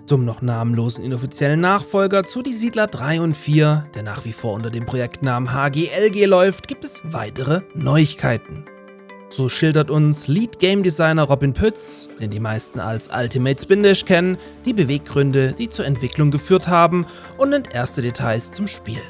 Zum noch namenlosen inoffiziellen Nachfolger zu Die Siedler 3 und 4, der nach wie vor unter dem Projektnamen HGLG läuft, gibt es weitere Neuigkeiten. So schildert uns Lead Game Designer Robin Pütz, den die meisten als Ultimate Spin Dash kennen, die Beweggründe, die zur Entwicklung geführt haben, und nennt erste Details zum Spiel.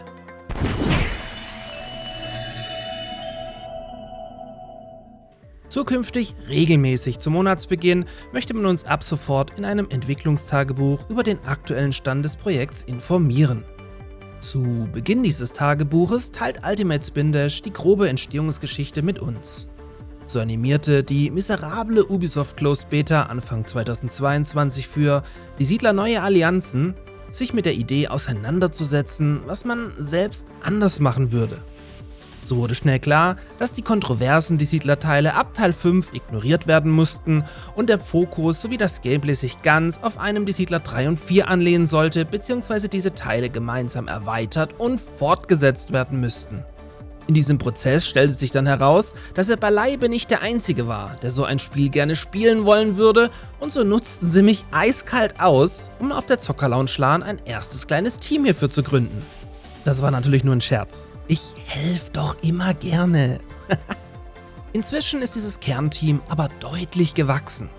Zukünftig regelmäßig zum Monatsbeginn möchte man uns ab sofort in einem Entwicklungstagebuch über den aktuellen Stand des Projekts informieren. Zu Beginn dieses Tagebuches teilt Ultimate Spin Dash die grobe Entstehungsgeschichte mit uns. So animierte die miserable Ubisoft Closed Beta Anfang 2022 für Die Siedler Neue Allianzen, sich mit der Idee auseinanderzusetzen, was man selbst anders machen würde. So wurde schnell klar, dass die kontroversen Die Siedler-Teile ab Teil 5 ignoriert werden mussten und der Fokus sowie das Gameplay sich ganz auf einem Die Siedler 3 und 4 anlehnen sollte, bzw. diese Teile gemeinsam erweitert und fortgesetzt werden müssten. In diesem Prozess stellte sich dann heraus, dass er beileibe nicht der Einzige war, der so ein Spiel gerne spielen wollen würde, und so nutzten sie mich eiskalt aus, um auf der Zocker-Lounge LAN ein erstes kleines Team hierfür zu gründen. Das war natürlich nur ein Scherz. Ich helfe doch immer gerne. Inzwischen ist dieses Kernteam aber deutlich gewachsen.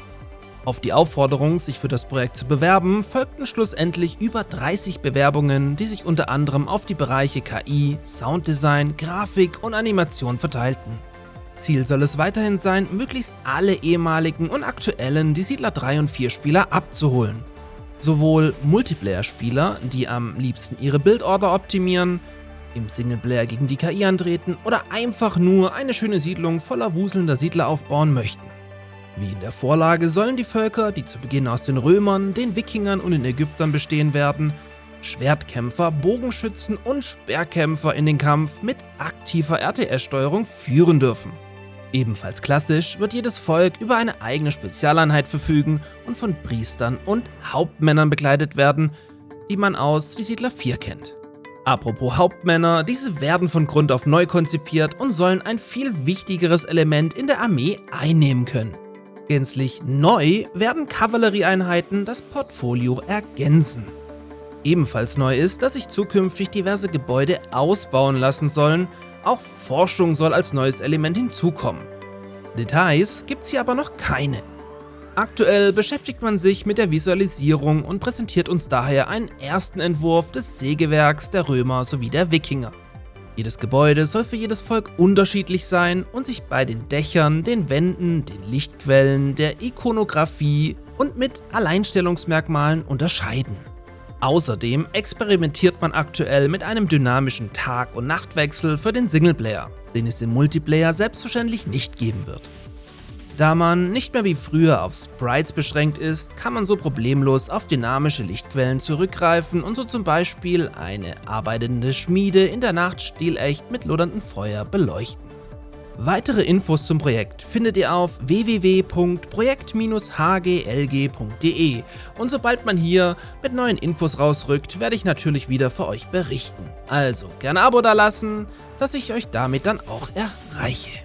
Auf die Aufforderung, sich für das Projekt zu bewerben, folgten schlussendlich über 30 Bewerbungen, die sich unter anderem auf die Bereiche KI, Sounddesign, Grafik und Animation verteilten. Ziel soll es weiterhin sein, möglichst alle ehemaligen und aktuellen Die Siedler 3 und 4 Spieler abzuholen. Sowohl Multiplayer-Spieler, die am liebsten ihre Bildorder optimieren, im Singleplayer gegen die KI antreten oder einfach nur eine schöne Siedlung voller wuselnder Siedler aufbauen möchten. Wie in der Vorlage sollen die Völker, die zu Beginn aus den Römern, den Wikingern und den Ägyptern bestehen werden, Schwertkämpfer, Bogenschützen und Speerkämpfer in den Kampf mit aktiver RTS-Steuerung führen dürfen. Ebenfalls klassisch wird jedes Volk über eine eigene Spezialeinheit verfügen und von Priestern und Hauptmännern begleitet werden, die man aus Die Siedler 4 kennt. Apropos Hauptmänner, diese werden von Grund auf neu konzipiert und sollen ein viel wichtigeres Element in der Armee einnehmen können. Gänzlich neu werden Kavallerieeinheiten das Portfolio ergänzen. Ebenfalls neu ist, dass sich zukünftig diverse Gebäude ausbauen lassen sollen. Auch Forschung soll als neues Element hinzukommen. Details gibt's hier aber noch keine. Aktuell beschäftigt man sich mit der Visualisierung und präsentiert uns daher einen ersten Entwurf des Sägewerks der Römer sowie der Wikinger. Jedes Gebäude soll für jedes Volk unterschiedlich sein und sich bei den Dächern, den Wänden, den Lichtquellen, der Ikonografie und mit Alleinstellungsmerkmalen unterscheiden. Außerdem experimentiert man aktuell mit einem dynamischen Tag- und Nachtwechsel für den Singleplayer, den es im Multiplayer selbstverständlich nicht geben wird. Da man nicht mehr wie früher auf Sprites beschränkt ist, kann man so problemlos auf dynamische Lichtquellen zurückgreifen und so zum Beispiel eine arbeitende Schmiede in der Nacht stilecht mit loderndem Feuer beleuchten. Weitere Infos zum Projekt findet ihr auf www.projekt-hglg.de und sobald man hier mit neuen Infos rausrückt, werde ich natürlich wieder für euch berichten. Also gerne Abo dalassen, dass ich euch damit dann auch erreiche.